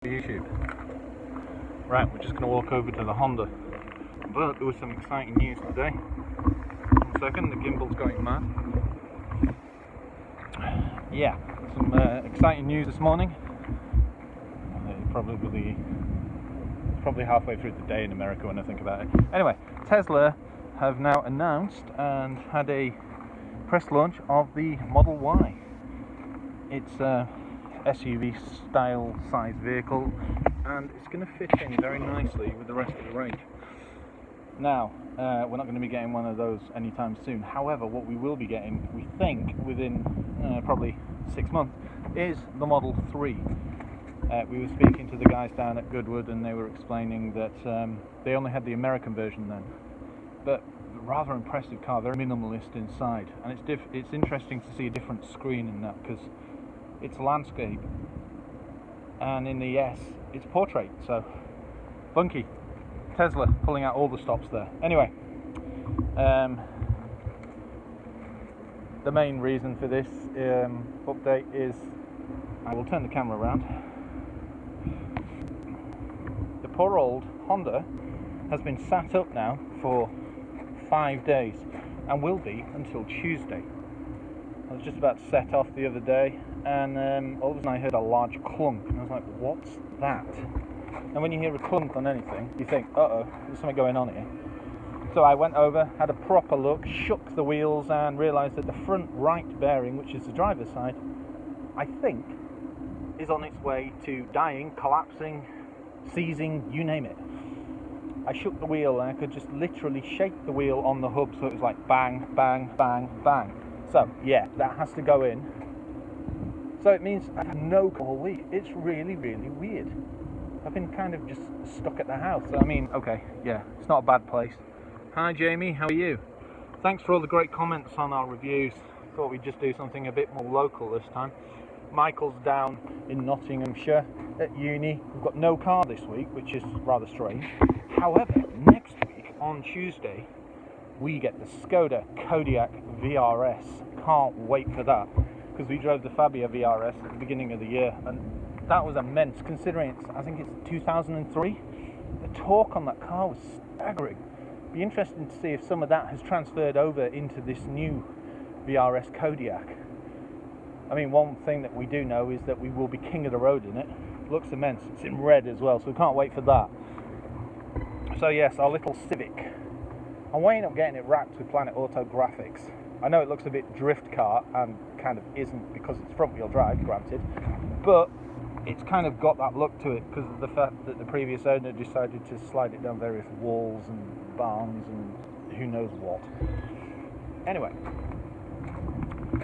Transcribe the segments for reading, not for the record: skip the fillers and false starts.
YouTube. Right, we're just going to walk over to the Honda. But there was some exciting news today. 1 second, the gimbal's going mad. Yeah, some exciting news this morning. Probably halfway through the day in America when I think about it. Anyway, Tesla have now announced and had a press launch of the Model Y. It's a SUV style size vehicle, and it's going to fit in very nicely with the rest of the range. Now, we're not going to be getting one of those anytime soon. However, what we will be getting, we think, within probably 6 months, is the Model 3. We were speaking to the guys down at Goodwood, and they were explaining that they only had the American version then. But rather impressive car, very minimalist inside, and it's interesting to see a different screen in that, because it's landscape, and in the S it's portrait. So funky. Tesla pulling out all the stops there. Anyway, the main reason for this update is, I will turn the camera around. The poor old Honda has been sat up now for 5 days, and will be until Tuesday. I was just about to set off the other day, and all of a sudden I heard a large clunk, and I was like, what's that? And when you hear a clunk on anything, you think, uh-oh, there's something going on here. So I went over, had a proper look, shook the wheels, and realised that the front right bearing, which is the driver's side, I think is on its way to dying, collapsing, seizing, you name it. I shook the wheel, and I could just literally shake the wheel on the hub, so it was like bang, bang, bang, bang. So yeah, that has to go in. So it means I've had no call all week. It's really, really weird. I've been kind of just stuck at the house. So, I mean, okay, yeah, it's not a bad place. Hi Jamie, how are you? Thanks for all the great comments on our reviews. Thought we'd just do something a bit more local this time. Michael's down in Nottinghamshire at uni. We've got no car this week, which is rather strange. However, next week on Tuesday, we get the Skoda Kodiaq VRS. Can't wait for that, because we drove the Fabia VRS at the beginning of the year, and that was immense, considering I think it's 2003. The torque on that car was staggering. Be interesting to see if some of that has transferred over into this new VRS Kodiaq. I mean, one thing that we do know is that we will be king of the road in it. Looks immense. It's in red as well, so we can't wait for that. So yes, our little Civic. I'm weighing up getting it wrapped with Planet Auto graphics. I know it looks a bit drift car, and kind of isn't, because it's front wheel drive, granted, but it's kind of got that look to it because of the fact that the previous owner decided to slide it down various walls and barns and who knows what. Anyway,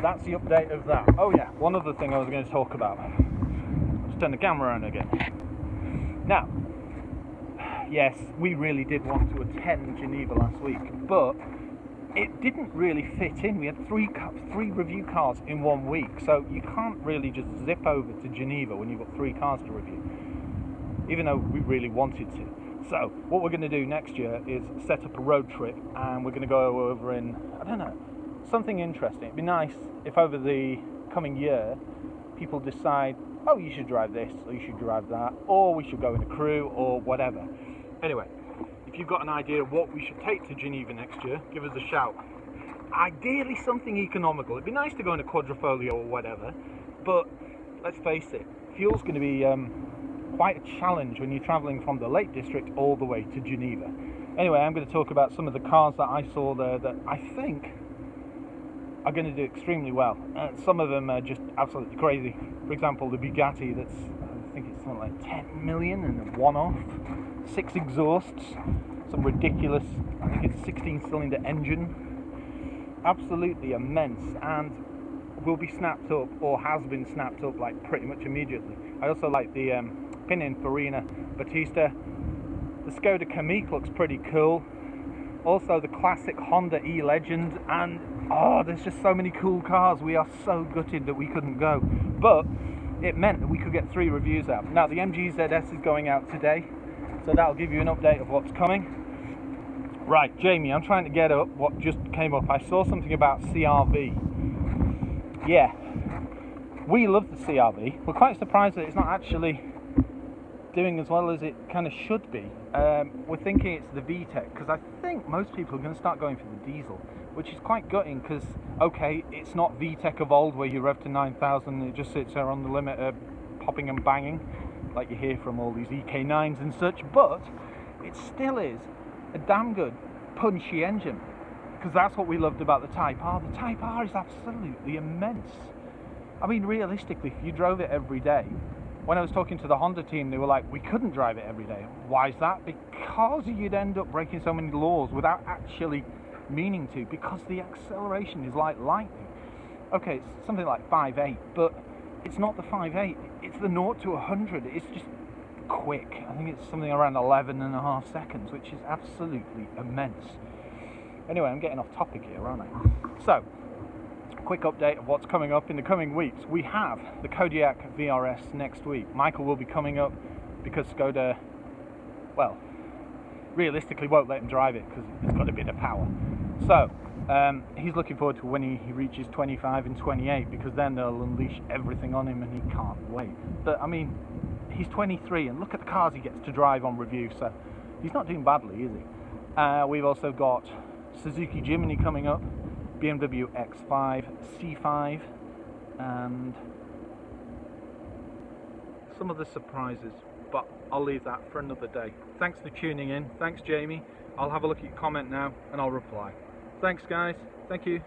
that's the update of that. Oh yeah, one other thing I was going to talk about. Let's turn the camera around again. Now, yes, we really did want to attend Geneva last week, but it didn't really fit in. We had three review cars in 1 week, so you can't really just zip over to Geneva when you've got 3 cars to review, even though we really wanted to. So what we're going to do next year is set up a road trip, and we're going to go over in, I don't know, something interesting. It'd be nice if over the coming year people decide, oh, you should drive this, or you should drive that, or we should go in a crew, or whatever. Anyway, if you've got an idea of what we should take to Geneva next year, give us a shout. Ideally something economical. It'd be nice to go in a quadrifolio or whatever, but let's face it, fuel's going to be quite a challenge when you're travelling from the Lake District all the way to Geneva. Anyway, I'm going to talk about some of the cars that I saw there that I think are going to do extremely well. Some of them are just absolutely crazy. For example, the Bugatti, that's, I think it's something like 10 million and a one-off. 6 exhausts, some ridiculous, I think it's a 16-cylinder engine. Absolutely immense, and will be snapped up, or has been snapped up, like pretty much immediately. I also like the Pininfarina Battista. The Skoda Kamiq looks pretty cool. Also the classic Honda E-Legend, and oh, there's just so many cool cars. We are so gutted that we couldn't go, but it meant that we could get 3 reviews out. Now the MG ZS is going out today, so that'll give you an update of what's coming. Right, Jamie, I'm trying to get up what just came up. I saw something about CRV. Yeah, we love the CRV. We're quite surprised that it's not actually doing as well as it kind of should be. We're thinking it's the VTEC, because I think most people are going to start going for the diesel, which is quite gutting, because, okay, it's not VTEC of old where you rev to 9,000 and it just sits there on the limiter popping and banging, like you hear from all these EK9s and such, but it still is a damn good, punchy engine, because that's what we loved about the Type R. The Type R is absolutely immense. I mean, realistically, if you drove it every day, when I was talking to the Honda team, they were like, we couldn't drive it every day. Why is that? Because you'd end up breaking so many laws without actually meaning to, because the acceleration is like lightning. Okay, it's something like 5.8, but it's not the 5.8, it's the 0 to 100. It's just quick. I think it's something around 11.5 seconds, which is absolutely immense. Anyway, I'm getting off topic here, aren't I? So, quick update of what's coming up in the coming weeks. We have the Kodiaq VRS next week. Michael will be coming up because Skoda, well, realistically won't let him drive it because it's got a bit of power. So, he's looking forward to when he reaches 25 and 28, because then they'll unleash everything on him and he can't wait. But, I mean, he's 23 and look at the cars he gets to drive on review, so he's not doing badly, is he? We've also got Suzuki Jimny coming up, BMW X5, C5, and some other surprises, but I'll leave that for another day. Thanks for tuning in. Thanks, Jamie. I'll have a look at your comment now and I'll reply. Thanks, guys. Thank you.